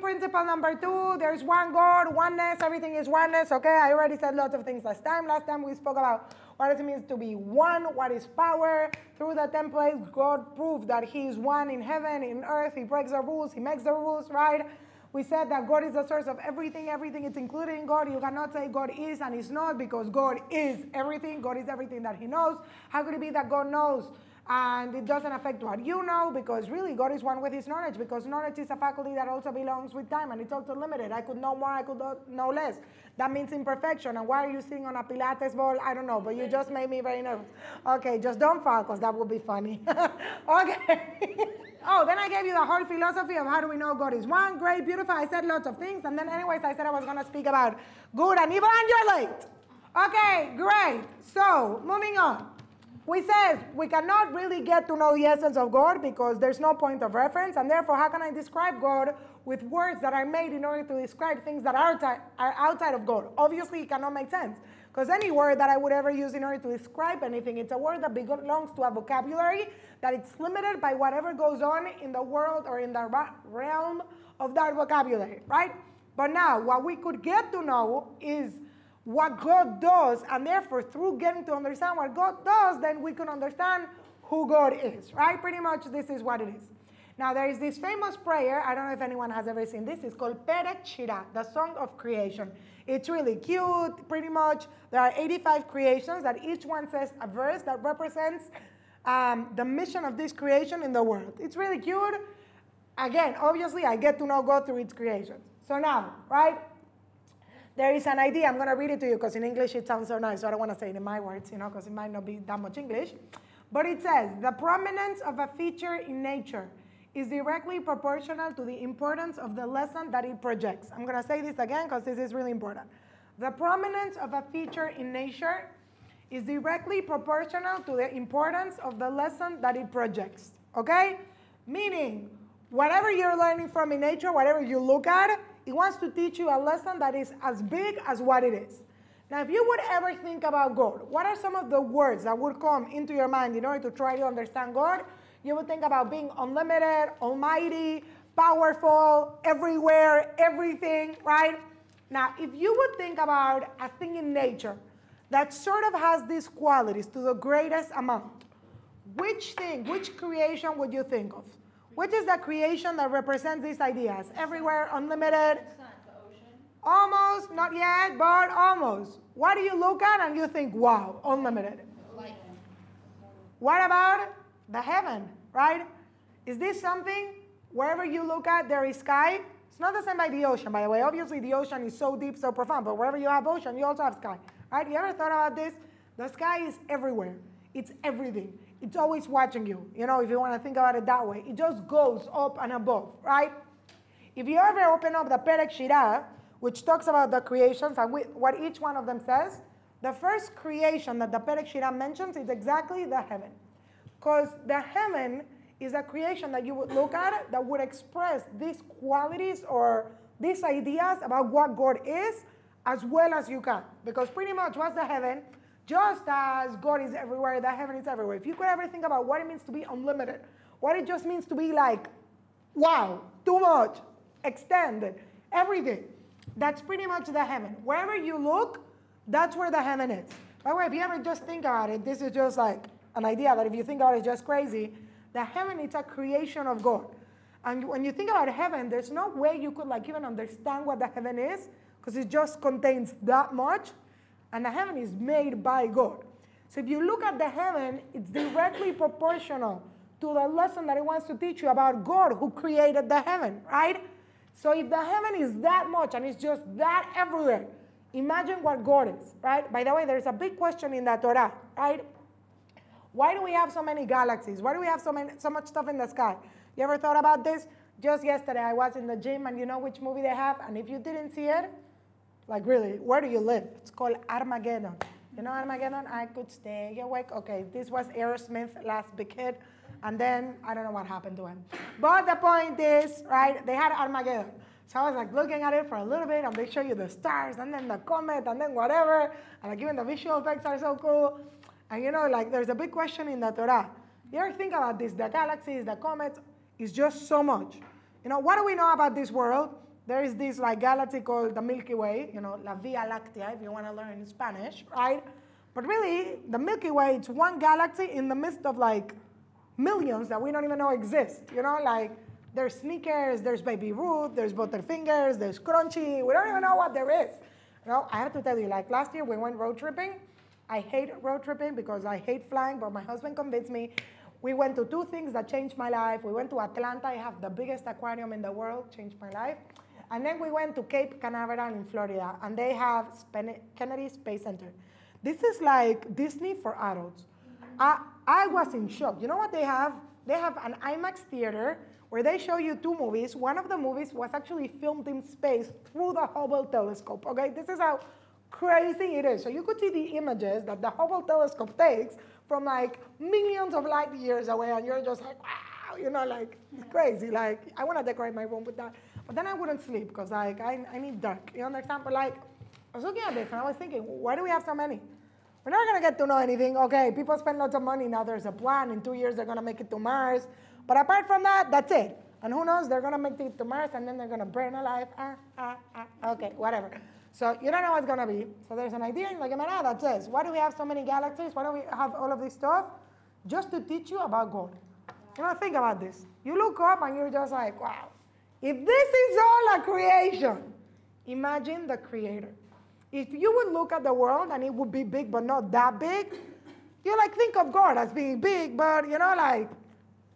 principle number 2, there's one God, oneness, everything is oneness, okay? I already said lots of things last time. Last time we spoke about what it means to be one, what is power. Through the template, God proved that he is one in heaven, in earth. He breaks the rules, he makes the rules, right? We said that God is the source of everything. Everything is included in God. You cannot say God is and is not, because God is everything. God is everything that he knows. How could it be that God knows and it doesn't affect what you know? Because really, God is one with his knowledge, because knowledge is a faculty that also belongs with time, and it's also limited. I could know more, I could know less. That means imperfection. And why are you sitting on a Pilates ball? I don't know, but you just made me very nervous. Okay, just don't fall, because that would be funny. Okay. Oh, then I gave you the whole philosophy of how do we know God is one. Great, beautiful. I said lots of things. And then anyways, I said I was going to speak about good and evil, and you're late. Okay, great. So, moving on. We said we cannot really get to know the essence of God because there's no point of reference. And therefore, how can I describe God with words that are made in order to describe things that are outside of God? Obviously, it cannot make sense. Because any word that I would ever use in order to describe anything, it's a word that belongs to a vocabulary that it's limited by whatever goes on in the world or in the realm of that vocabulary, right? But now, what we could get to know is what God does, and therefore, through getting to understand what God does, then we can understand who God is, right? Pretty much this is what it is. Now, there is this famous prayer. I don't know if anyone has ever seen this. It's called Perek Shira, the Song of Creation. It's really cute, pretty much. There are 85 creations that each one says a verse that represents the mission of this creation in the world. It's really cute. Again, obviously, I get to know God through its creations. So now, right, there is an idea. I'm going to read it to you because in English it sounds so nice, so I don't want to say it in my words, you know, because it might not be that much English. But it says, the prominence of a feature in nature is directly proportional to the importance of the lesson that it projects. I'm going to say this again because this is really important. The prominence of a feature in nature is directly proportional to the importance of the lesson that it projects, okay? Meaning, whatever you're learning from in nature, whatever you look at, it wants to teach you a lesson that is as big as what it is. Now, if you would ever think about God, what are some of the words that would come into your mind in order to try to understand God? You would think about being unlimited, almighty, powerful, everywhere, everything, right? Now, if you would think about a thing in nature that sort of has these qualities to the greatest amount, which thing, which creation would you think of? Which is the creation that represents these ideas? Everywhere, unlimited. The sun, the ocean. Almost, not yet, but almost. What do you look at and you think, wow, unlimited? Light. What about the heaven, right? Is this something, wherever you look at, there is sky? It's not the same by the ocean, by the way. Obviously, the ocean is so deep, so profound, but wherever you have ocean, you also have sky, right? You ever thought about this? The sky is everywhere. It's everything. It's always watching you, you know, if you want to think about it that way. It just goes up and above, right? If you ever open up the Perek Shira, which talks about the creations and what each one of them says, the first creation that the Perek Shira mentions is exactly the heaven. Because the heaven is a creation that you would look at that would express these qualities or these ideas about what God is as well as you can. Because pretty much what's the heaven? Just as God is everywhere, the heaven is everywhere. If you could ever think about what it means to be unlimited, what it just means to be like, wow, too much, extended, everything, that's pretty much the heaven. Wherever you look, that's where the heaven is. By the way, if you ever just think about it, this is just like an idea that if you think about it, it's just crazy. The heaven is a creation of God. And when you think about heaven, there's no way you could like even understand what the heaven is because it just contains that much. And the heaven is made by God. So if you look at the heaven, it's directly proportional to the lesson that it wants to teach you about God who created the heaven, right? So if the heaven is that much and it's just that everywhere, imagine what God is, right? By the way, there's a big question in the Torah, right? Why do we have so many galaxies? Why do we have so much stuff in the sky? You ever thought about this? Just yesterday, I was in the gym, and you know which movie they have? And if you didn't see it, like really, where do you live? It's called Armageddon. You know Armageddon? I could stay awake. Okay, this was Aerosmith, last big hit. And then, I don't know what happened to him. But the point is, right, they had Armageddon. So I was like looking at it for a little bit, and they show you the stars, and then the comet, and then whatever. And like even the visual effects are so cool. And you know, like there's a big question in the Torah. You ever think about this? The galaxies, the comets, is just so much. You know, what do we know about this world? there is this like galaxy called the Milky Way, La Via Láctea, if you want to learn Spanish, right? But really, the Milky Way, it's one galaxy in the midst of like millions that we don't even know exist. Like there's Snickers, there's Baby Ruth, there's Butterfingers, there's Crunchy. We don't even know what there is. I have to tell you, like last year we went road tripping. I hate road tripping because I hate flying, but my husband convinced me. We went to 2 things that changed my life. We went to Atlanta. I have the biggest aquarium in the world, changed my life. And then we went to Cape Canaveral in Florida, and they have Kennedy Space Center. This is like Disney for adults. I was in shock. You know what they have? They have an IMAX theater where they show you 2 movies. One of the movies was actually filmed in space through the Hubble telescope, okay? This is how crazy it is. So you could see the images that the Hubble telescope takes from like millions of light years away, and you're just like, wow, like it's crazy. Like I want to decorate my room with that. But then I wouldn't sleep because like I need dark, you understand? But like I was looking at this and I was thinking, why do we have so many? We're never gonna get to know anything. Okay, people spend lots of money, now there's a plan, in 2 years they're gonna make it to Mars. But apart from that, that's it. And who knows, they're gonna make it to Mars and then they're gonna burn alive. Okay, whatever. So you don't know what's going to be. So there's an idea in La Gemara that says, why do we have so many galaxies? Why do we have all of this stuff? Just to teach you about God. Think about this. You look up and you're just like, wow. If this is all a creation, imagine the creator. If you would look at the world and it would be big but not that big, you like think of God as being big, but like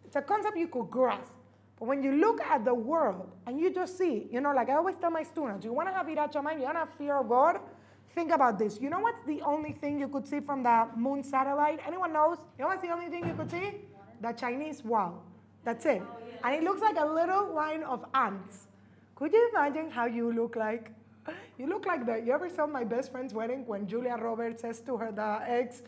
it's a concept you could grasp. But when you look at the world and you just see, like I always tell my students, you want to have Yirat Shamayim, you want to have fear of God, think about this. You know what's the only thing you could see from the moon satellite? Anyone knows? You know what's the only thing you could see? The Chinese wall. That's it. Oh, yeah. And it looks like a little line of ants. Could you imagine how you look like? You look like you ever saw My Best Friend's Wedding when Julia Roberts says to her, the ex,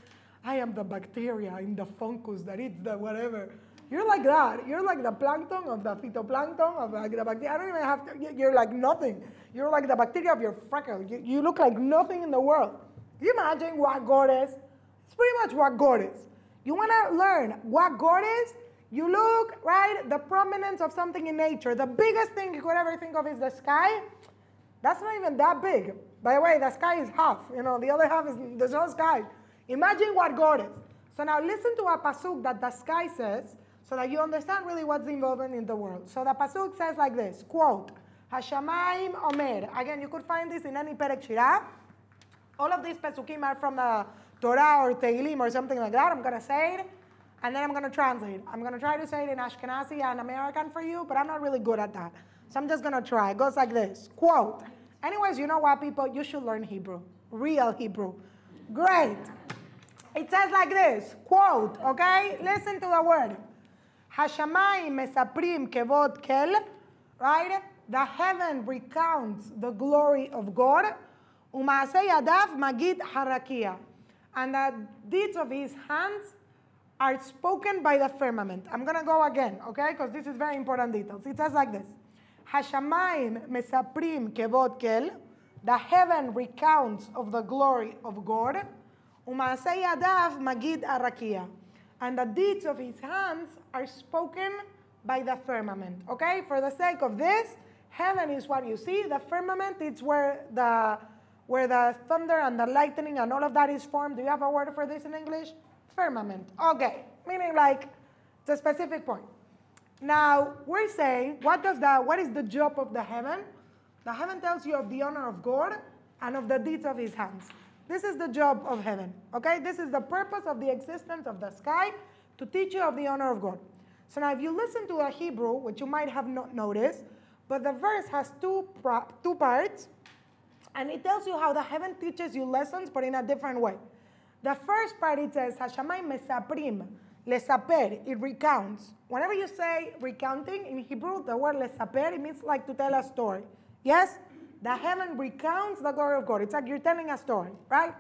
I am the bacteria in the fungus that eats the whatever. You're like that. You're like the plankton of the phytoplankton of like the bacteria. I don't even have to, you're like nothing. You're like the bacteria of your freckle. You look like nothing in the world. Can you imagine what God is? It's pretty much what God is. You want to learn what God is? You look, right, the prominence of something in nature. The biggest thing you could ever think of is the sky. That's not even that big. By the way, the sky is half. The other half is, there's no sky. Imagine what God is. So now listen to a pasuk that the sky says, so that you understand really what's involved in the world. So the pasuk says like this, quote, Hashamayim Omer. Again, you could find this in any Perek Shirah. All of these pasukim are from the Torah or Tehillim or something like that. I'm going to say it, and then I'm going to translate. I'm going to try to say it in Ashkenazi and American for you, but I'm not really good at that. So I'm just going to try. It goes like this, quote. Anyways, you know what, people? You should learn Hebrew, real Hebrew. Great. It says like this, quote, okay? Listen to the word. Hashamayim mesaprim kevod kel, right? The heaven recounts the glory of God. Umaaseh yadav magid harakia. And the deeds of his hands are spoken by the firmament. I'm going to go again, okay? Because this is very important details. It says like this. Hashamayim mesaprim kevod kel. The heaven recounts of the glory of God. Umaaseh yadav magid harakia. And the deeds of his hands are spoken by the firmament. Okay? For the sake of this, heaven is what you see. The firmament is where the thunder and the lightning and all of that is formed. Do you have a word for this in English? Firmament. Okay. Meaning like it's a specific point. Now, we're saying, what is the job of the heaven? The heaven tells you of the honor of God and of the deeds of his hands. This is the job of heaven, okay? This is the purpose of the existence of the sky, to teach you of the honor of God. So now if you listen to the Hebrew, which you might have not noticed, but the verse has two parts, and it tells you how the heaven teaches you lessons, but in a different way. The first part, it says, Hashamayim mesaprim, lesaper, it recounts. Whenever you say recounting in Hebrew, the word lesaper, it means like to tell a story. Yes? The heaven recounts the glory of God. It's like you're telling a story, right?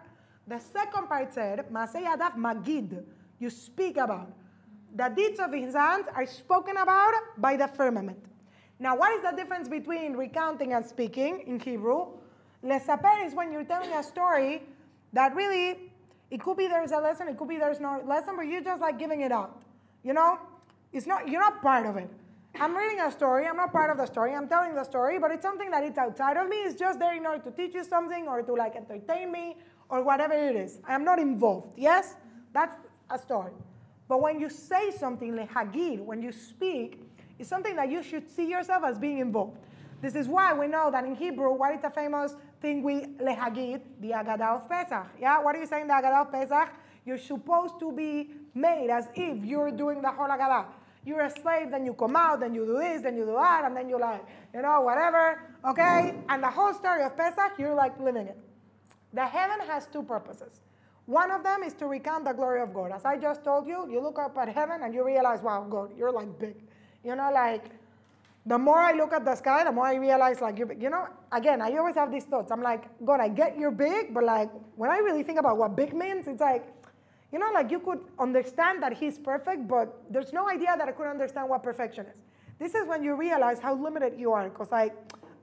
The second part said, Maaseh yadav magid, you speak about. The deeds of his hands are spoken about by the firmament. Now, what is the difference between recounting and speaking in Hebrew? Lesaper is when you're telling a story that really, it could be there's a lesson, it could be there's no lesson, but you're just like giving it out. You're not part of it. I'm reading a story. I'm not part of the story. I'm telling the story, but it's something that it's outside of me. It's just there in order to teach you something or to like entertain me or whatever it is. I am not involved. Yes? That's a story. But when you say something, lehagid, when you speak, it's something that you should see yourself as being involved. This is why we know that in Hebrew, what is the famous thing we lehagid? The Agadah of Pesach. Yeah? What do you say in the Agadah of Pesach? You're supposed to be made as if you're doing the whole Agadah. You're a slave, then you come out, then you do this, then you do that, and then you like, whatever, okay? And the whole story of Pesach, you're like living it. The heaven has two purposes. One of them is to recount the glory of God. As I just told you, you look up at heaven and you realize, wow, God, you're like big. The more I look at the sky, the more I realize like you're big. Again, I always have these thoughts. I'm like, God, I get you're big, but like when I really think about what big means, it's like, you could understand that he's perfect, but there's no idea that I could understand what perfection is. This is when you realize how limited you are, because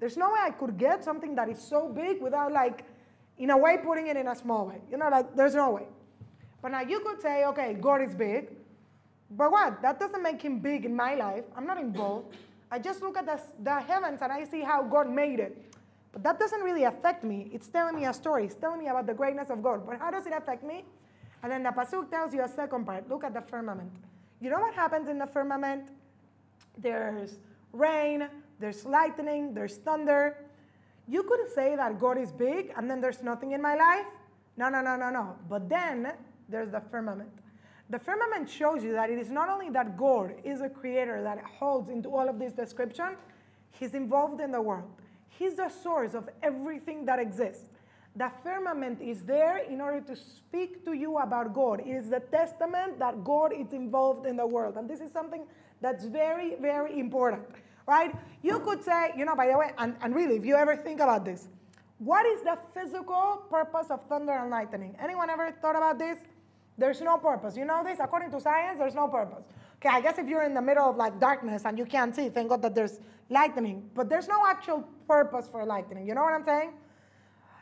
there's no way I could get something that is so big without in a way putting it in a small way. There's no way. But now you could say, okay, God is big, but what? That doesn't make him big in my life. I'm not involved. I just look at the heavens and I see how God made it. But that doesn't really affect me. It's telling me a story. It's telling me about the greatness of God. But how does it affect me? And then the Pasuk tells you a second part. Look at the firmament. You know what happens in the firmament? There's rain, there's lightning, there's thunder. You could say that God is big and then there's nothing in my life. No. But then there's the firmament. The firmament shows you that it is not only that God is a creator that holds into all of this description, he's involved in the world. He's the source of everything that exists. The firmament is there in order to speak to you about God. It is the testament that God is involved in the world. And this is something that's very, very important, right? You could say, by the way, and really, if you ever think about this, what is the physical purpose of thunder and lightning? Anyone ever thought about this? There's no purpose. You know this? According to science, there's no purpose. Okay, I guess if you're in the middle of darkness and you can't see, thank God that there's lightning. But there's no actual purpose for lightning. You know what I'm saying?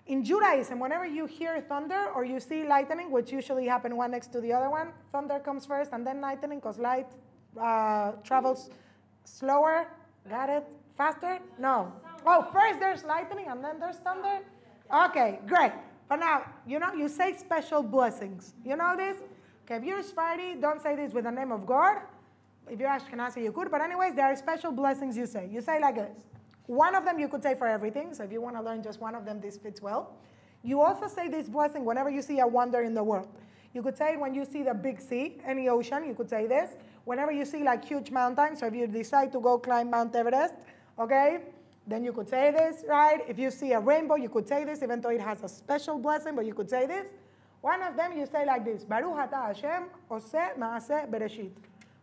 In Judaism, whenever you hear thunder or you see lightning, which usually happen one next to the other one, thunder comes first and then lightning, because light travels slower. Got it? Faster? No. Oh, first there's lightning and then there's thunder? Okay, great. But now, you say special blessings. You know this? Okay, if you're Sephardi, don't say this with the name of God. If you're Ashkenazi, you could. But anyways, there are special blessings you say. You say like this. One of them you could say for everything. So if you want to learn just one of them, this fits well. You also say this blessing whenever you see a wonder in the world. You could say it when you see the big sea, any ocean, you could say this. Whenever you see huge mountains, so if you decide to go climb Mount Everest, okay, then you could say this, right? If you see a rainbow, you could say this, even though it has a special blessing, but you could say this. One of them you say like this, Baruch atah Hashem, oseh ma'aseh bereshit.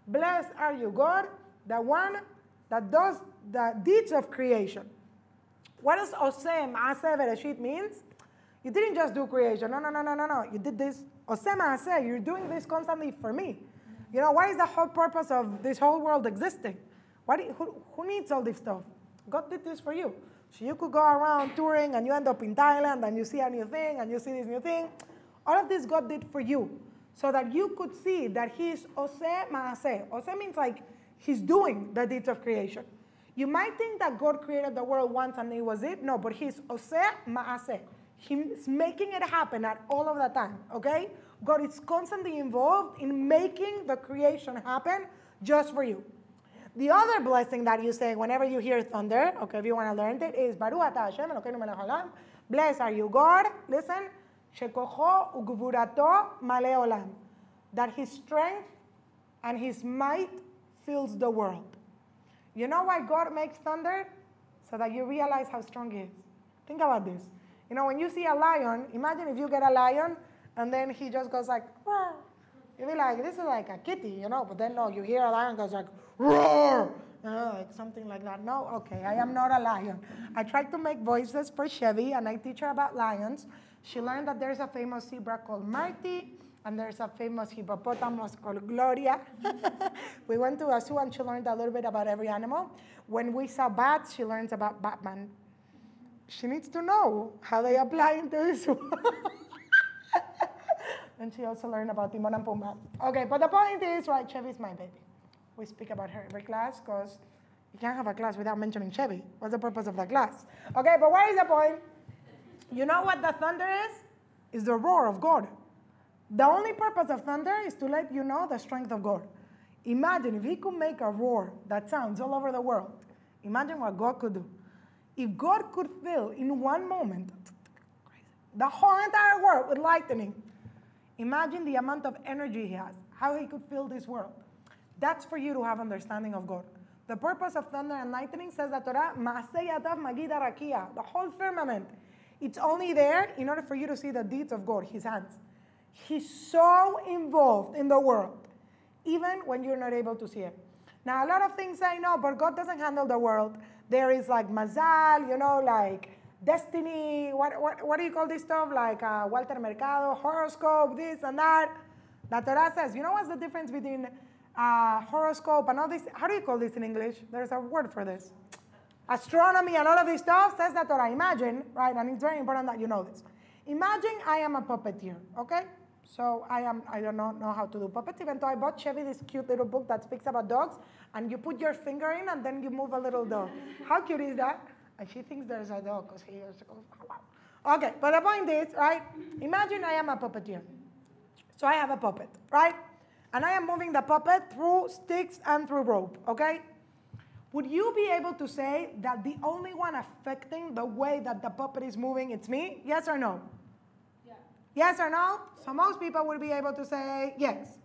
Blessed are you, God, the one that does the deeds of creation. What does oseh ma'aseh bereshit means? You didn't just do creation. No. You did this. Oseh ma'aseh, you're doing this constantly for me. What is the whole purpose of this whole world existing? Who needs all this stuff? God did this for you. So you could go around touring and you end up in Thailand and you see a new thing and you see this new thing. All of this God did for you so that you could see that he is oseh ma'aseh. Oseh means he's doing the deeds of creation. You might think that God created the world once and it was it. No, but he's oseh ma'aseh. He's making it happen at all of the time, okay? God is constantly involved in making the creation happen just for you. The other blessing that you say whenever you hear thunder, okay, if you want to learn it, is Baruch atah Hashem Elokeinu melech haolam. Blessed are you, God. Listen, shekocho ugvurato malei olam. That his strength and his might fills the world. You know why God makes thunder? So that you realize how strong he is. Think about this. When you see a lion, imagine if you get a lion and then he just goes like, roar. You'll be like, this is like a kitty, but then no, you hear a lion goes like, roar, like something like that. No, okay, I am not a lion. I tried to make voices for Chevy and I teach her about lions. She learned that there's a famous zebra called Marty and there's a famous hippopotamus called Gloria. We went to a zoo and she learned a little bit about every animal. When we saw bats, she learns about Batman. She needs to know how they apply into the zoo. And she also learned about Timon and Pumbaa. Okay, but the point is, right, Chevy's my baby. We speak about her every class because You can't have a class without mentioning Chevy. What's the purpose of the class? Okay, but what is the point? You know what the thunder is? It's the roar of God. The only purpose of thunder is to let you know the strength of God. Imagine if he could make a roar that sounds all over the world. Imagine what God could do. If God could fill in one moment the whole entire world with lightning, imagine the amount of energy he has, how he could fill this world. That's for you to have understanding of God. The purpose of thunder and lightning, says the Torah, the whole firmament. It's only there in order for you to see the deeds of God, his hands. He's so involved in the world, even when you're not able to see it. Now, a lot of things I know, but God doesn't handle the world. There is like mazal, like destiny, what do you call this stuff? Like Walter Mercado, horoscope, this and that. The Torah says, you know what's the difference between horoscope and all this? How do you call this in English? There's a word for this. Astronomy and all of this stuff, says the Torah. Imagine, right, and it's very important that you know this. Imagine I am a puppeteer, okay? So I don't know how to do puppet, even though I bought Chevy this cute little book that speaks about dogs, and you put your finger in and then you move a little dog. How cute is that? And she thinks there's a dog because he goes, oh, wow. Okay, but the point is, right, imagine I am a puppeteer. So I have a puppet, right? And I am moving the puppet through sticks and through rope, okay? Would you be able to say that the only one affecting the way that the puppet is moving, it's me? Yes or no? Yeah. Yes or no? So most people would be able to say yes.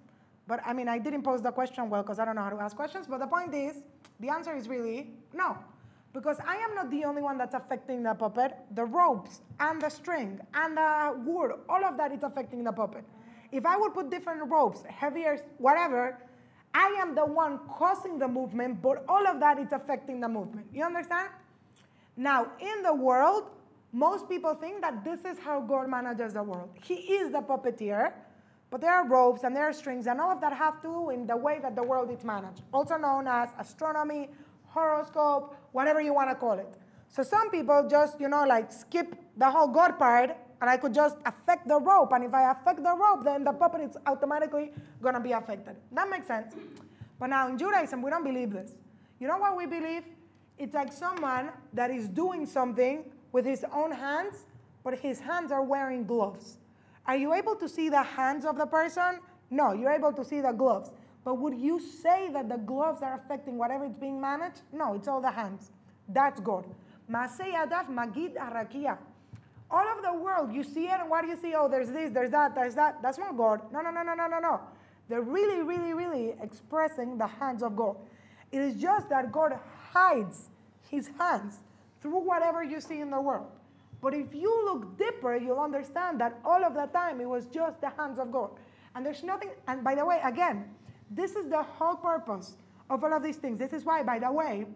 But I mean, I didn't pose the question well because I don't know how to ask questions. But the point is, the answer is really no. Because I am not the only one that's affecting the puppet. The ropes and the string and the wood, all of that is affecting the puppet. If I would put different ropes, heavier, whatever, I am the one causing the movement, but all of that is affecting the movement. You understand? Now, in the world, most people think that this is how God manages the world. He is the puppeteer, but there are ropes and there are strings, and all of that have to do in the way that the world is managed, also known as astronomy, horoscope, whatever you want to call it. So some people just, like skip the whole God part, and I could just affect the rope. And if I affect the rope, then the puppet is automatically going to be affected. That makes sense. But now in Judaism, we don't believe this. You know what we believe? It's like someone that is doing something with his own hands, but his hands are wearing gloves. Are you able to see the hands of the person? No, you're able to see the gloves. But would you say that the gloves are affecting whatever is being managed? No, it's all the hands. That's God. Maaseh yadav magid harakia. All of the world, you see it, and what do you see? Oh, there's this, there's that, there's that. That's not God. No. They're really, really, really expressing the hands of God. It is just that God hides his hands through whatever you see in the world. But if you look deeper, you'll understand that all of the time it was just the hands of God. And there's nothing, and by the way, again, this is the whole purpose of all of these things. This is why, by the way,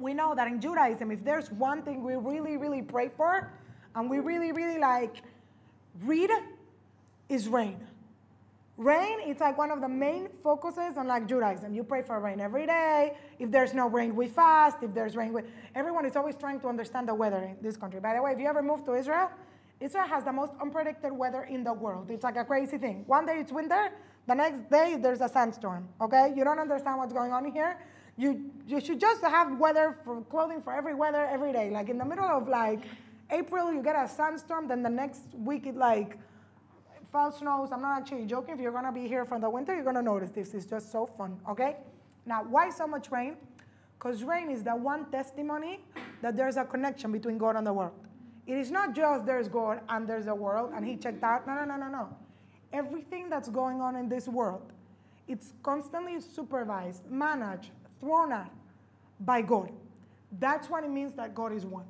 we know that in Judaism, if there's one thing we really, really pray for, and we really, really read, is rain. Rain is like one of the main focuses on Judaism. You pray for rain every day. If there's no rain, we fast. If there's rain, everyone is always trying to understand the weather in this country. By the way, if you ever moved to Israel, Israel has the most unpredicted weather in the world. It's like a crazy thing. One day it's winter, the next day there's a sandstorm, okay? You don't understand what's going on here. You should just have weather for clothing for every weather every day. Like in the middle of April, you get a sandstorm, then the next week it fall snows. I'm not actually joking. If you're going to be here for the winter, you're going to notice this. It's just so fun, okay? Now, why so much rain? Because rain is the one testimony that there's a connection between God and the world. It is not just there's God and there's a world and he checked out. No. Everything that's going on in this world, it's constantly supervised, managed, thrown at by God. That's what it means that God is one.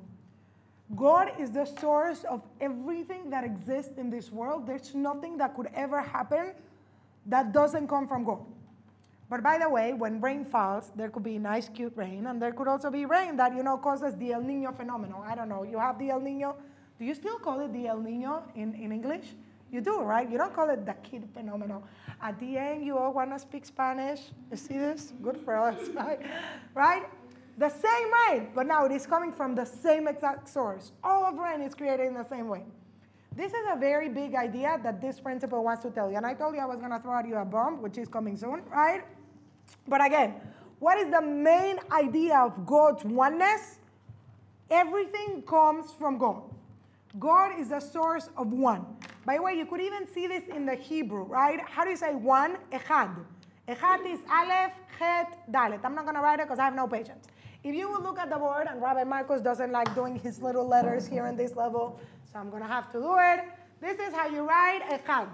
God is the source of everything that exists in this world. There's nothing that could ever happen that doesn't come from God. But by the way, when rain falls, there could be nice, cute rain, and there could also be rain that, causes the El Nino phenomenon. I don't know. You have the El Nino. Do you still call it the El Nino in English? You do, right? You don't call it the kid phenomenon. At the end, you all want to speak Spanish. You see this? Good for us, right? Right? The same rain, but now it is coming from the same exact source. All of rain is created in the same way. This is a very big idea that this principle wants to tell you. And I told you I was going to throw at you a bomb, which is coming soon, right? But again, what is the main idea of God's oneness? Everything comes from God. God is the source of one. By the way, you could even see this in the Hebrew, right? How do you say one? Echad. Echad is Aleph, Chet, Dalet. I'm not going to write it because I have no patience. If you will look at the board, and Rabbi Marcos doesn't like doing his little letters here in this level, so I'm going to have to do it. This is how you write Echad.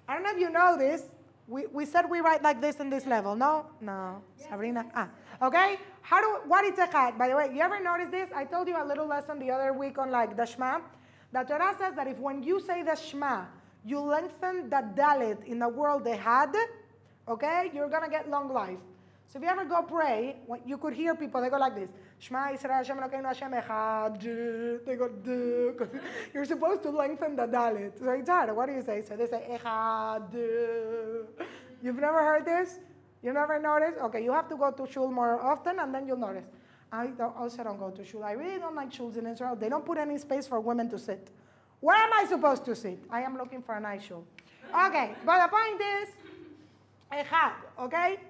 I don't know if you know this. We said we write like this in this level. No? No. Yes. Sabrina? Okay? What is Echad? By the way, you ever notice this? I told you a little lesson the other week on like the Shema. The Torah says that if when you say the Shema, you lengthen the Dalet in the world Echad, okay, you're going to get long life. So if you ever go pray, you could hear people, they go like this. Shema Yisrael Hashem Elokeinu Hashem Echad. They go, duh. You're supposed to lengthen the Dalet. So it's hard. What do you say? So they say Echad. You've never heard this? You never noticed? Okay, you have to go to shul more often and then you'll notice. I also don't go to shul. I really don't like shuls in Israel. They don't put any space for women to sit. Where am I supposed to sit? I am looking for a nice shul. Okay, but the point is, Echad, okay?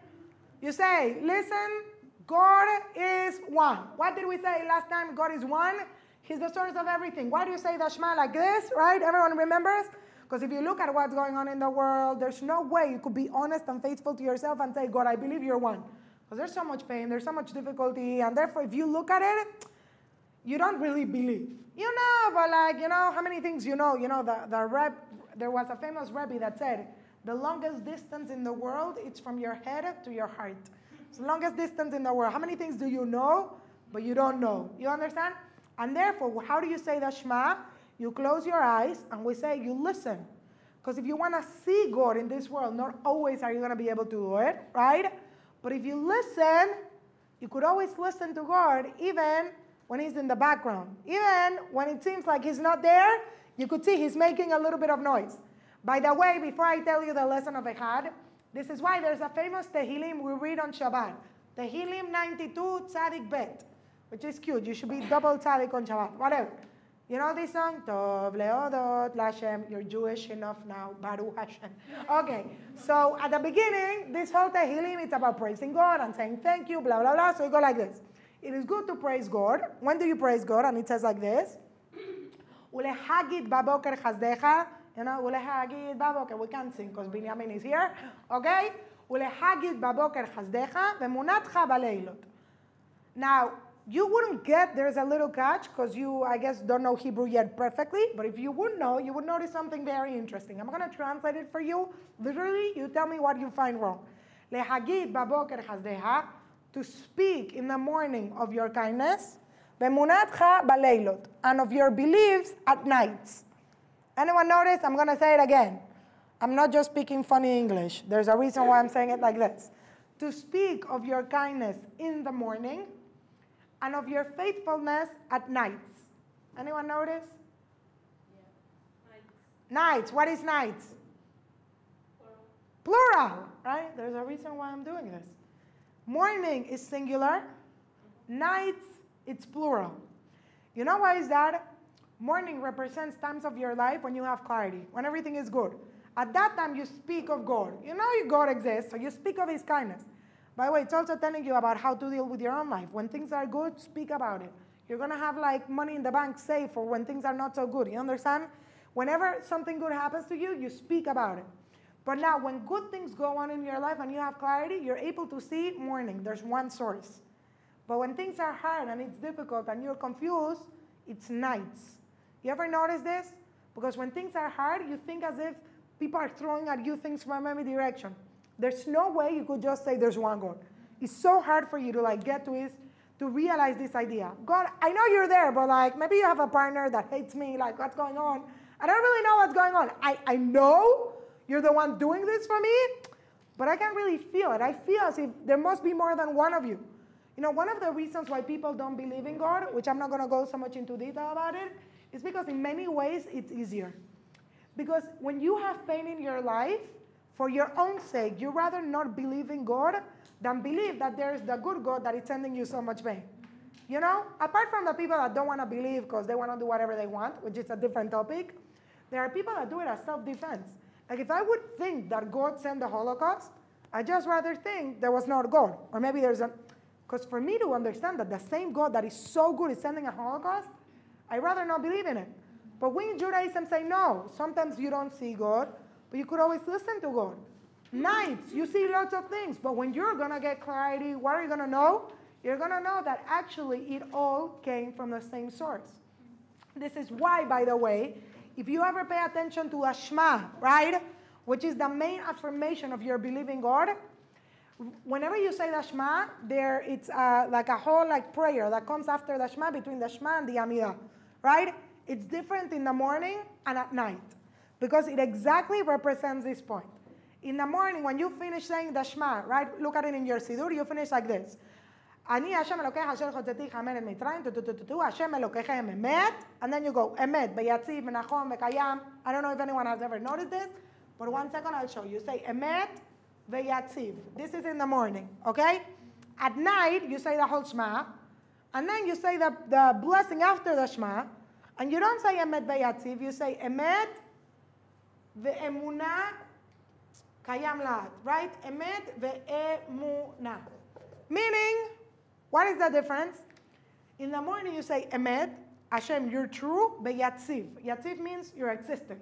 You say, listen, God is one. What did we say last time? God is one. He's the source of everything. Why do you say the Shema like this, right? Everyone remembers? Because if you look at what's going on in the world, there's no way you could be honest and faithful to yourself and say, God, I believe you're one. Because there's so much pain, there's so much difficulty, and therefore if you look at it, you don't really believe. You know, but like, you know, how many things you know? You know, there was a famous Rebbe that said, the longest distance in the world, it's from your head to your heart. It's the longest distance in the world. How many things do you know, but you don't know? You understand? And therefore, how do you say the Shema? You close your eyes, and we say you listen. Because if you want to see God in this world, not always are you going to be able to do it, right? But if you listen, you could always listen to God even when he's in the background. Even when it seems like he's not there, you could see he's making a little bit of noise. By the way, before I tell you the lesson of Echad, this is why there's a famous Tehillim we read on Shabbat. Tehillim 92, Tzadik Bet, which is cute. You should be double Tzadik on Shabbat, whatever. You know this song? Tov leodot Lashem. You're Jewish enough now. Baruch Hashem. Okay, so at the beginning, this whole Tehillim, it's about praising God and saying thank you, blah, blah, blah. So you go like this. It is good to praise God. When do you praise God? And it says like this. Ulehagid baboker chazdecha. You know, ulehagid baboker. We can't sing because Binyamin is here. Okay? Ulehagid baboker chazdecha vemunatcha baleilot. Now, you wouldn't get, there's a little catch, because you, I guess, don't know Hebrew yet perfectly, but if you would know, you would notice something very interesting. I'm going to translate it for you. Literally, you tell me what you find wrong. Lehagid baboker chazdeha, to speak in the morning of your kindness, vemunatcha baleilot, and of your beliefs at nights. Anyone notice? I'm going to say it again. I'm not just speaking funny English. There's a reason why I'm saying it like this. To speak of your kindness in the morning, and of your faithfulness at nights. Anyone notice? Yeah. Nights. What is nights? Plural, right? There's a reason why I'm doing this. Morning is singular. Nights, it's plural. You know why is that? Morning represents times of your life when you have clarity, when everything is good. At that time, you speak of God. You know God exists, so you speak of his kindness. By the way, it's also telling you about how to deal with your own life. When things are good, speak about it. You're going to have like money in the bank saved for when things are not so good. You understand? Whenever something good happens to you, you speak about it. But now, when good things go on in your life and you have clarity, you're able to see morning. There's one source. But when things are hard and it's difficult and you're confused, it's nights. You ever notice this? Because when things are hard, you think as if people are throwing at you things from every direction. There's no way you could just say there's one God. It's so hard for you to like get to it, to realize this idea. God, I know you're there, but like maybe you have a partner that hates me, like what's going on? I don't really know what's going on. I know you're the one doing this for me, but I can't really feel it. I feel as if there must be more than one of you. You know, one of the reasons why people don't believe in God, which I'm not going to go so much into detail about it, is because in many ways it's easier. Because when you have pain in your life, for your own sake, you rather not believe in God than believe that there's the good God that is sending you so much pain. You know, apart from the people that don't want to believe because they want to do whatever they want, which is a different topic, there are people that do it as self-defense. Like if I would think that God sent the Holocaust, I just rather think there was not God. Or maybe there's a, because for me to understand that the same God that is so good is sending a Holocaust, I'd rather not believe in it. But we in Judaism say no. Sometimes you don't see God, but you could always listen to God. Nights, you see lots of things, but when you're going to get clarity, what are you going to know? You're going to know that actually it all came from the same source. This is why, by the way, if you ever pay attention to the Shema, right, which is the main affirmation of your believing God, whenever you say the Shema, it's like a whole prayer that comes after the Shema, between the Shema and the Amidah, right? It's different in the morning and at night because it exactly represents this point. In the morning, when you finish saying the Shema, right? Look at it in your Siddur, you finish like this. Ani Hashem Elokecha asher hotzeticha emet mitzrayim, Hashem Elokechem emet, and then you go emet, v'yatziv, v'nachon, v'kayam. I don't know if anyone has ever noticed this, but 1 second I'll show you. Say emet, v'yatziv. This is in the morning, okay? At night, you say the whole Shema, and then you say the blessing after the Shema, and you don't say emet, v'yatziv, you say emet, v'emunah, kayam lahat, right? Emet, v'emunah. Meaning, what is the difference? In the morning you say, Emet, Hashem, you're true, V'yatziv. Yatziv means you're existent.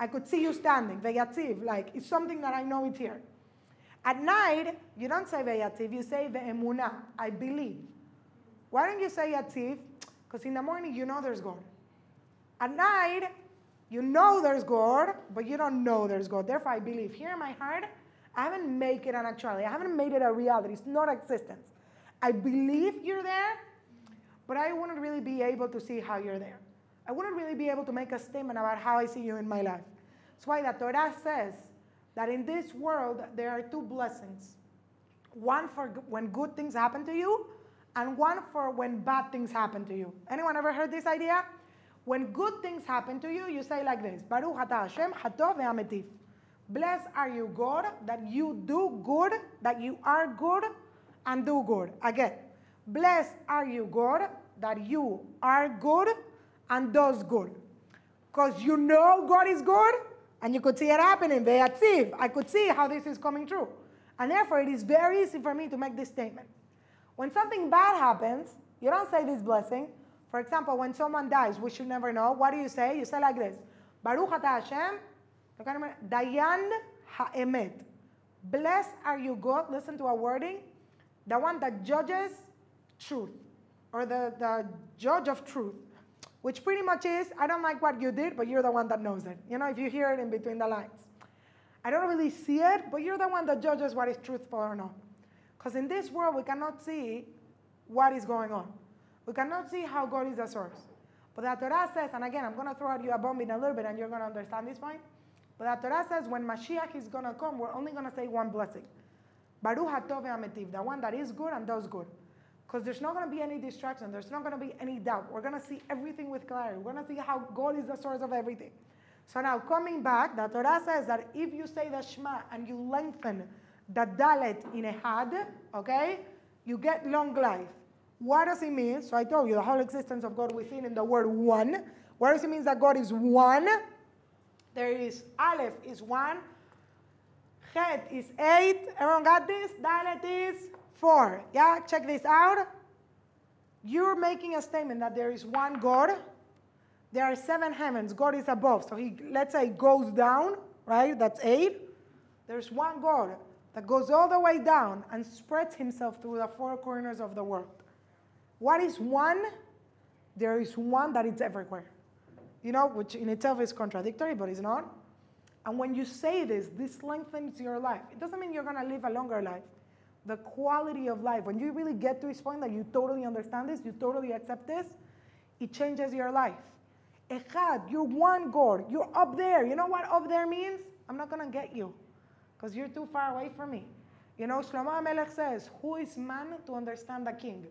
I could see you standing, V'yatziv, like it's something that I know it's here. At night, you don't say V'yatziv, you say V'emunah, I believe. Why don't you say Yatziv? Because in the morning you know there's God. At night, you know there's God, but you don't know there's God. Therefore, I believe. Here in my heart, I haven't made it an actuality. I haven't made it a reality. It's not existence. I believe you're there, but I wouldn't really be able to see how you're there. I wouldn't really be able to make a statement about how I see you in my life. That's why the Torah says that in this world, there are 2 blessings. One for when good things happen to you, and one for when bad things happen to you. Anyone ever heard this idea? When good things happen to you, you say like this, Baruch atah Hashem, hatov ve'ametiv. Blessed are you, God, that you do good, that you are good, and do good. Again, blessed are you, God, that you are good and does good. Because you know God is good, and you could see it happening. Ve'yatziv. I could see how this is coming true. And therefore, it is very easy for me to make this statement. When something bad happens, you don't say this blessing. For example, when someone dies, we should never know. What do you say? You say like this, Baruch atah Hashem, Dayan ha'emet. Blessed are you, God. Listen to a wording. The one that judges truth. Or the judge of truth. Which pretty much is, I don't like what you did, but you're the one that knows it. You know, if you hear it in between the lines. I don't really see it, but you're the one that judges what is truthful or not. Because in this world, we cannot see what is going on. We cannot see how God is the source. But the Torah says, and again, I'm going to throw at you a bomb in a little bit, and you're going to understand this point. But the Torah says when Mashiach is going to come, we're only going to say one blessing. Baruch hatov ve'ametiv, the one that is good and does good. Because there's not going to be any distraction. There's not going to be any doubt. We're going to see everything with clarity. We're going to see how God is the source of everything. So now coming back, the Torah says that if you say the Shema and you lengthen the Dalet in a Had, okay, you get long life. What does it mean? So I told you the whole existence of God we see in the word one. What does it mean that God is one? There is Aleph is 1, Het is 8, everyone got this? Dalet is 4. Yeah, check this out. You're making a statement that there is one God. There are 7 heavens. God is above. So he, let's say, goes down, right? That's 8. There's one God that goes all the way down and spreads himself through the 4 corners of the world. What is one? There is one that is everywhere. You know, which in itself is contradictory, but it's not. And when you say this, this lengthens your life. It doesn't mean you're going to live a longer life. The quality of life, when you really get to this point that you totally understand this, you totally accept this, it changes your life. Echad, you're one God. You're up there. You know what up there means? I'm not going to get you because you're too far away from me. You know, Shlomo HaMelech says, who is man to understand the king?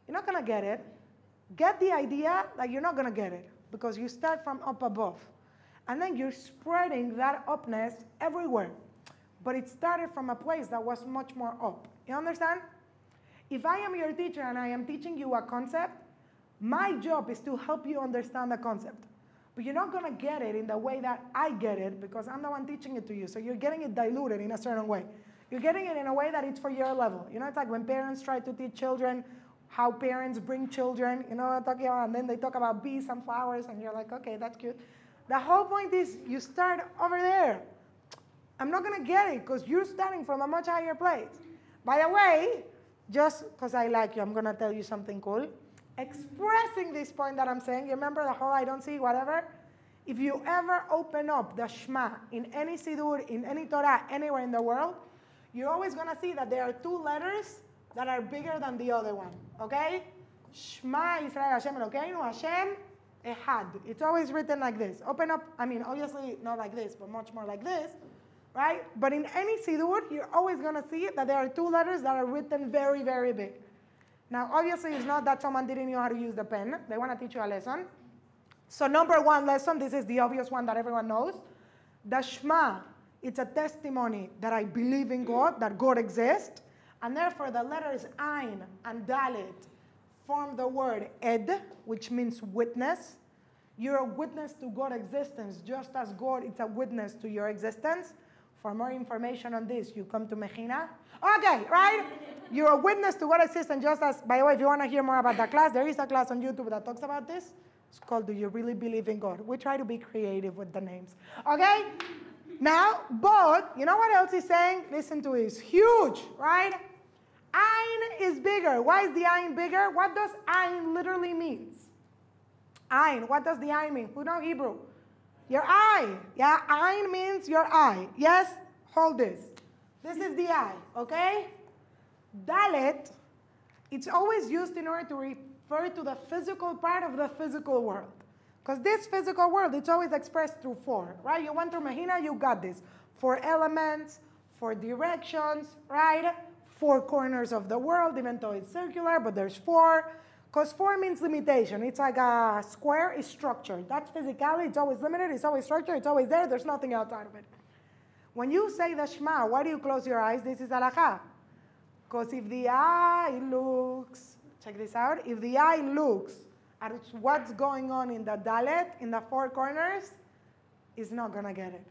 You're not going to get it. Get the idea that you're not going to get it because you start from up above. And then you're spreading that upness everywhere. But it started from a place that was much more up. You understand? If I am your teacher and I am teaching you a concept, my job is to help you understand the concept. But you're not going to get it in the way that I get it because I'm the one teaching it to you. So you're getting it diluted in a certain way. You're getting it in a way that it's for your level. You know, it's like when parents try to teach children how parents bring children, you know what I'm talking about? And then they talk about bees and flowers, and you're like, okay, that's cute. The whole point is you start over there. I'm not going to get it because you're starting from a much higher place. By the way, just because I like you, I'm going to tell you something cool. Expressing this point that I'm saying, you remember the whole I don't see, whatever? If you ever open up the Shema in any Siddur, in any Torah, anywhere in the world, you're always going to see that there are two letters that are bigger than the other one, okay? Shema Yisrael Hashem Elokeinu, Hashem Ehad. It's always written like this. Open up, I mean, obviously not like this, but much more like this, right? But in any Siddur, you're always going to see that there are two letters that are written very, very big. Now, obviously, it's not that someone didn't know how to use the pen. They want to teach you a lesson. So number one lesson, this is the obvious one that everyone knows. The Shema, it's a testimony that I believe in God, that God exists. And therefore, the letters Ain and Dalet form the word Ed, which means witness. You're a witness to God's existence, just as God is a witness to your existence. For more information on this, you come to Mechina. Okay, right? You're a witness to God's existence, just as, by the way, if you want to hear more about that class, there is a class on YouTube that talks about this. It's called Do You Really Believe in God? We try to be creative with the names. Okay? Now, but, you know what else he's saying? Listen to this. Huge, right? Ain is bigger. Why is the Ain bigger? What does Ain literally mean? Ain, what does the Ain mean? Who knows Hebrew? Your eye. Yeah, Ain means your eye. Yes? Hold this. This is the eye, okay? Dalet, it's always used in order to refer to the physical part of the physical world. Because this physical world, it's always expressed through four, right? You went through Mahina, you got this. 4 elements, 4 directions, right? 4 corners of the world, even though it's circular, but there's 4. Because 4 means limitation. It's like a square is structured. That's physicality. It's always limited. It's always structured. It's always there. There's nothing outside of it. When you say the Shema, why do you close your eyes? This is halakha. Because if the eye looks, check this out, if the eye looks at what's going on in the Dalet, in the 4 corners, it's not going to get it.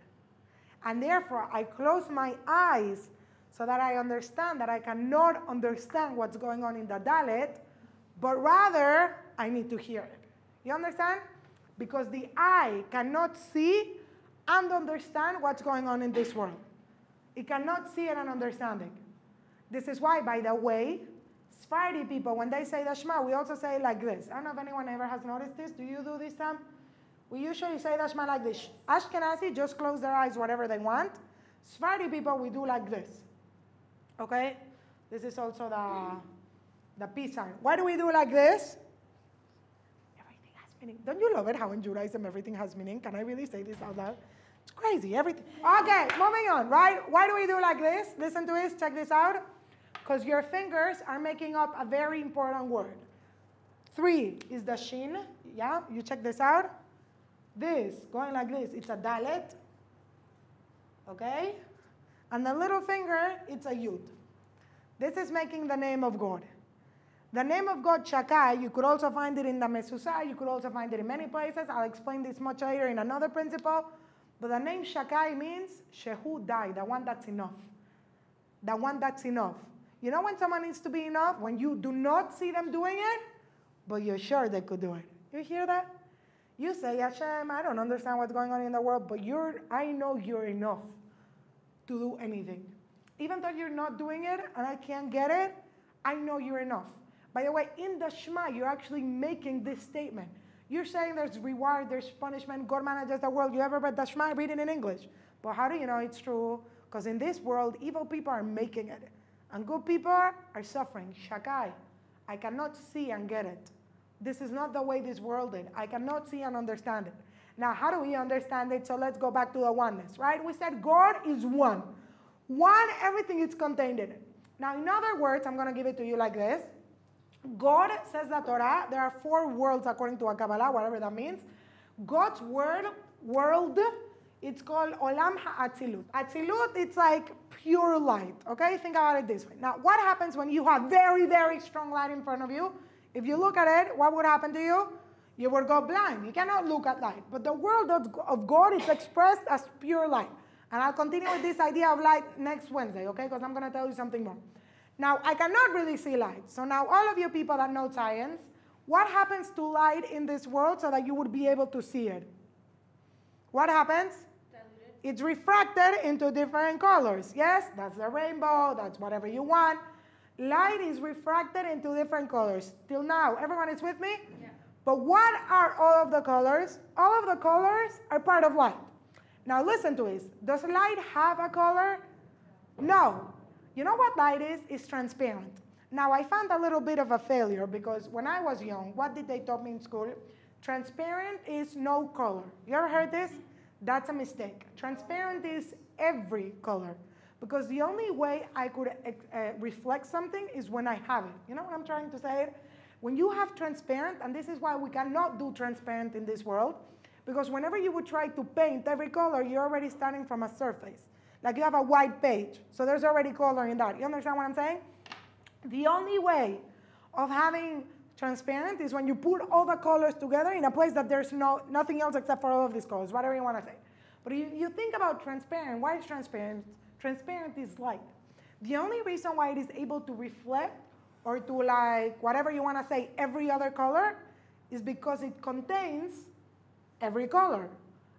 And therefore, I close my eyes so that I understand that I cannot understand what's going on in the Dalet, but rather, I need to hear it. You understand? Because the eye cannot see and understand what's going on in this world. It cannot see it and understand it. This is why, by the way, Sephardi people, when they say the Shema, we also say it like this. I don't know if anyone ever has noticed this. Do you do this, Sam? We usually say the Shema like this. Ashkenazi just close their eyes whatever they want. Sephardi people, we do like this. Okay? This is also the peace sign. Why do we do like this? Everything has meaning. Don't you love it how in Judaism everything has meaning? Can I really say this out loud? It's crazy, everything. Okay, moving on, right? Why do we do like this? Listen to this, check this out. Because your fingers are making up a very important word. 3 is the shin, yeah? You check this out. This, going like this, it's a dalet, okay? And the little finger, it's a yud. This is making the name of God. The name of God, Shakai, you could also find it in the Mesusa, you could also find it in many places. I'll explain this much later in another principle. But the name Shakai means Shehu Dai, the one that's enough. The one that's enough. You know when someone needs to be enough? When you do not see them doing it, but you're sure they could do it. You hear that? You say, Hashem, I don't understand what's going on in the world, but I know you're enough to do anything. Even though you're not doing it and I can't get it, I know you're enough. By the way, in the Shema, you're actually making this statement. You're saying there's reward, there's punishment, God manages the world. You ever read the Shema? Read it in English. But how do you know it's true? Because in this world, evil people are making it. And good people are suffering. Shakai. I cannot see and get it. This is not the way this world is. I cannot see and understand it. Now, how do we understand it? So let's go back to the oneness, right? We said God is one. One, everything is contained in it. Now, in other words, I'm going to give it to you like this. God, says the Torah, there are 4 worlds according to a Kabbalah, whatever that means. God's world, it's called Olam HaAtzilut. Atzilut, it's like pure light, okay? Think about it this way. Now, what happens when you have very, very strong light in front of you? If you look at it, what would happen to you? You would go blind. You cannot look at light. But the world of God is expressed as pure light. And I'll continue with this idea of light next Wednesday, okay? Because I'm going to tell you something more. Now, I cannot really see light. So now all of you people that know science, what happens to light in this world so that you would be able to see it? What happens? Diluted. It's refracted into different colors. Yes, that's the rainbow, that's whatever you want. Light is refracted into different colors. Till now, everyone is with me? Yeah. But what are all of the colors? All of the colors are part of light. Now listen to this. Does light have a color? No. You know what light is? It's transparent. Now I found a little bit of a failure because when I was young, what did they taught me in school? Transparent is no color. You ever heard this? That's a mistake. Transparent is every color. Because the only way I could reflect something is when I have it. You know what I'm trying to say? When you have transparent, and this is why we cannot do transparent in this world, because whenever you would try to paint every color, you're already starting from a surface. Like you have a white page, so there's already color in that. You understand what I'm saying? The only way of having transparent is when you put all the colors together in a place that there's nothing else except for all of these colors, whatever you want to say. But you think about transparent. Why is transparent? Transparent is light. The only reason why it is able to reflect or to, like, whatever you want to say, every other color is because it contains every color.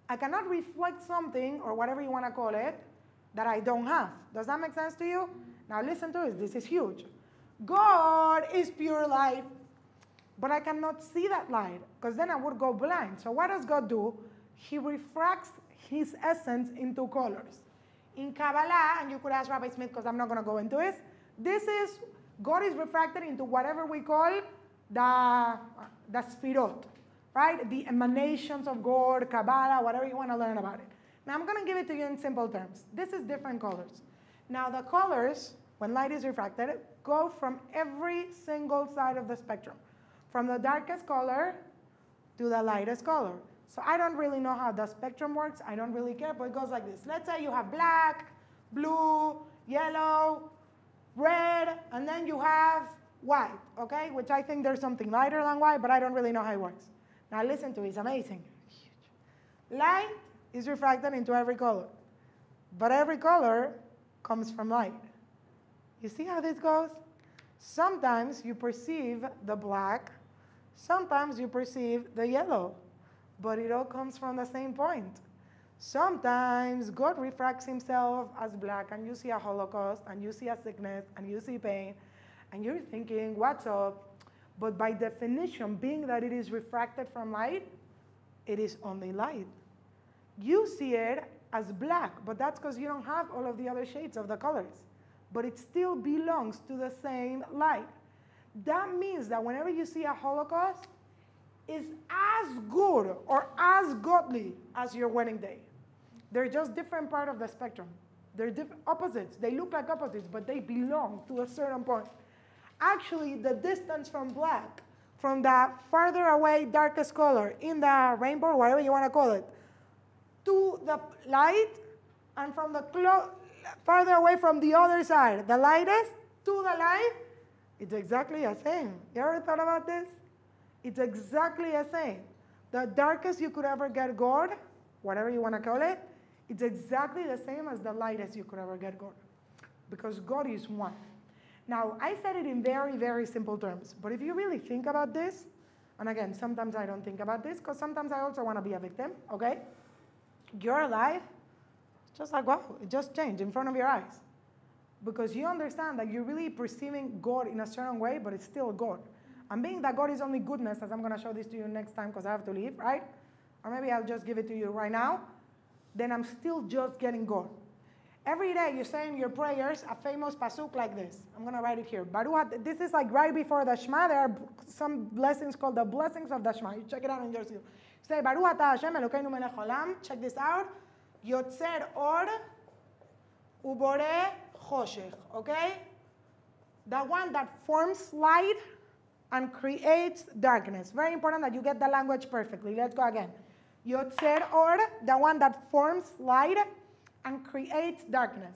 I cannot reflect something, or whatever you want to call it, that I don't have. Does that make sense to you? Now listen to this. This is huge. God is pure light, but I cannot see that light because then I would go blind. So what does God do? He refracts his essence into colors. In Kabbalah, and you could ask Rabbi Smith because I'm not going to go into it, God is refracted into whatever we call the Sfirot, right? The emanations of God, Kabbalah, whatever you want to learn about it. Now I'm going to give it to you in simple terms. This is different colors. Now the colors, when light is refracted, go from every single side of the spectrum, from the darkest color to the lightest color. So I don't really know how the spectrum works. I don't really care, but it goes like this. Let's say you have black, blue, yellow, red, and then you have white, okay? Which I think there's something lighter than white, but I don't really know how it works. Now listen to it. It's amazing. Huge. Light is refracted into every color, but every color comes from light. You see how this goes? Sometimes you perceive the black, sometimes you perceive the yellow, but it all comes from the same point. Sometimes God refracts himself as black, and you see a Holocaust, and you see a sickness, and you see pain, and you're thinking, what's up? But by definition, being that it is refracted from light, it is only light. You see it as black, but that's because you don't have all of the other shades of the colors. But it still belongs to the same light. That means that whenever you see a Holocaust, it's as good or as godly as your wedding day. They're just different part of the spectrum. They're different opposites. They look like opposites, but they belong to a certain point. Actually, the distance from black, from the farther away darkest color in the rainbow, whatever you want to call it, to the light, and from the farther away from the other side, the lightest to the light, it's exactly the same. You ever thought about this? It's exactly the same. The darkest you could ever get God, whatever you want to call it, it's exactly the same as the lightest you could ever get God. Because God is one. Now, I said it in very, very simple terms. But if you really think about this, and again, sometimes I don't think about this, because sometimes I also want to be a victim, okay? Your life, just like, wow, it just changed in front of your eyes. Because you understand that you're really perceiving God in a certain way, but it's still God. And being that God is only goodness, as I'm going to show this to you next time because I have to leave, right? Or maybe I'll just give it to you right now. Then I'm still just getting God. Every day you say in your prayers a famous pasuk like this. I'm going to write it here. Baruch, this is like right before the Shema. There are some blessings called the blessings of the Shema. You check it out in your seal. Say, Baruch atah Hashem Elokeinu melech haolam. Check this out. Yotzer or ubore choshech. Okay? The one that forms light and creates darkness. Very important that you get the language perfectly. Let's go again. Yotzer or, the one that forms light and creates darkness.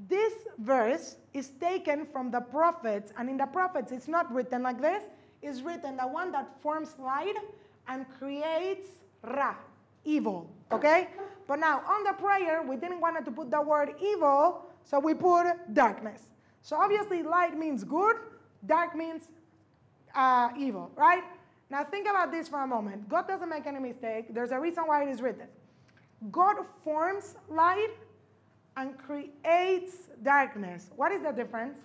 This verse is taken from the prophets, and in the prophets it's not written like this. It's written the one that forms light and creates Ra. evil, okay? But now, on the prayer, we didn't want to put the word evil, so we put darkness. So obviously, light means good, dark means evil, right? Now think about this for a moment. God doesn't make any mistake. There's a reason why it is written. God forms light and creates darkness. What is the difference?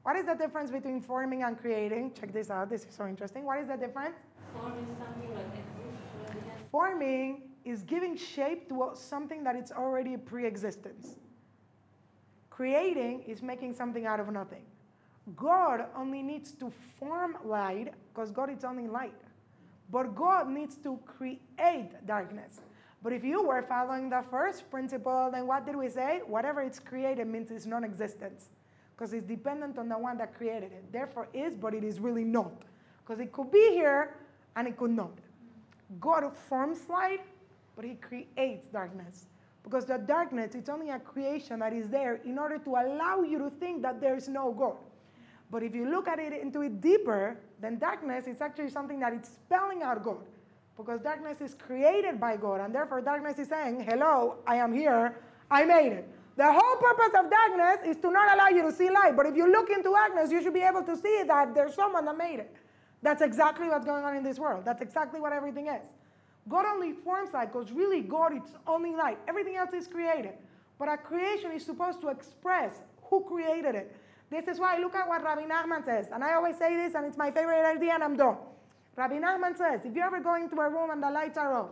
What is the difference between forming and creating? Check this out. This is so interesting. What is the difference? Forming something like exists. Forming is giving shape to something that it's already pre-existence. Creating is making something out of nothing. God only needs to form light because God is only light. But God needs to create darkness. But if you were following the first principle, then what did we say? Whatever it's created means it's non-existence because it's dependent on the one that created it. Therefore is, but it is really not. Because it could be here and it could not. God forms light, but he creates darkness. Because the darkness, it's only a creation that is there in order to allow you to think that there is no God. But if you look at it into it deeper, then darkness is actually something that is spelling out God. Because darkness is created by God, and therefore darkness is saying, hello, I am here, I made it. The whole purpose of darkness is to not allow you to see light. But if you look into darkness, you should be able to see that there's someone that made it. That's exactly what's going on in this world. That's exactly what everything is. God only forms light because really God is only light. Everything else is created. But a creation is supposed to express who created it. This is why, look at what Rabbi Nachman says. And I always say this, and it's my favorite idea, and I'm done. Rabbi Nachman says, if you ever go into a room and the lights are off,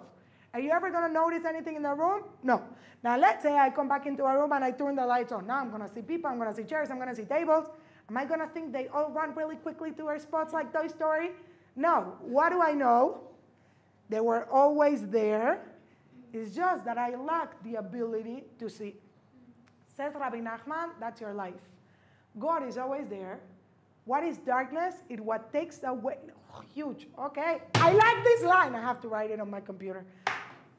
are you ever going to notice anything in the room? No. Now, let's say I come back into a room and I turn the lights on. Now I'm going to see people, I'm going to see chairs, I'm going to see tables. Am I going to think they all run really quickly to their spots like Toy Story? No. What do I know? They were always there. It's just that I lack the ability to see. Says Rabbi Nachman, that's your life. God is always there. What is darkness? It's what takes away. Oh, huge. Okay. I like this line. I have to write it on my computer.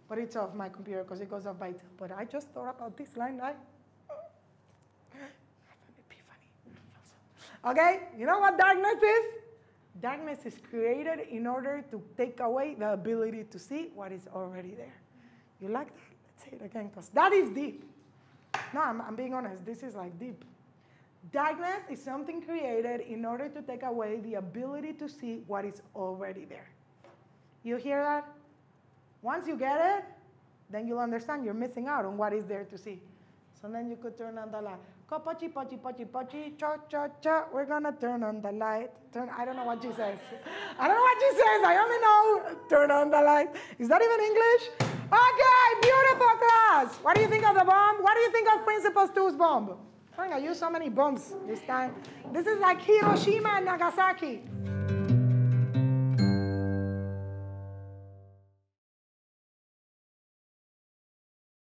But it's off my computer because it goes off by itself. But I just thought about this line. I have an epiphany. Okay? You know what darkness is? Darkness is created in order to take away the ability to see what is already there. You like that? Let's say it again because that is deep. No, I'm being honest. This is like deep. Darkness is something created in order to take away the ability to see what is already there. You hear that? Once you get it, then you'll understand you're missing out on what is there to see. So then you could turn on the light. Ko pochi, pochi, pochi, pochi, cha, cha, cha. We're going to turn on the light. I don't know what she says. I don't know what she says. I only know turn on the light. Is that even English? Okay, beautiful class. What do you think of the bomb? What do you think of Principles 2's bomb? I used so many bombs this time. This is like Hiroshima and Nagasaki.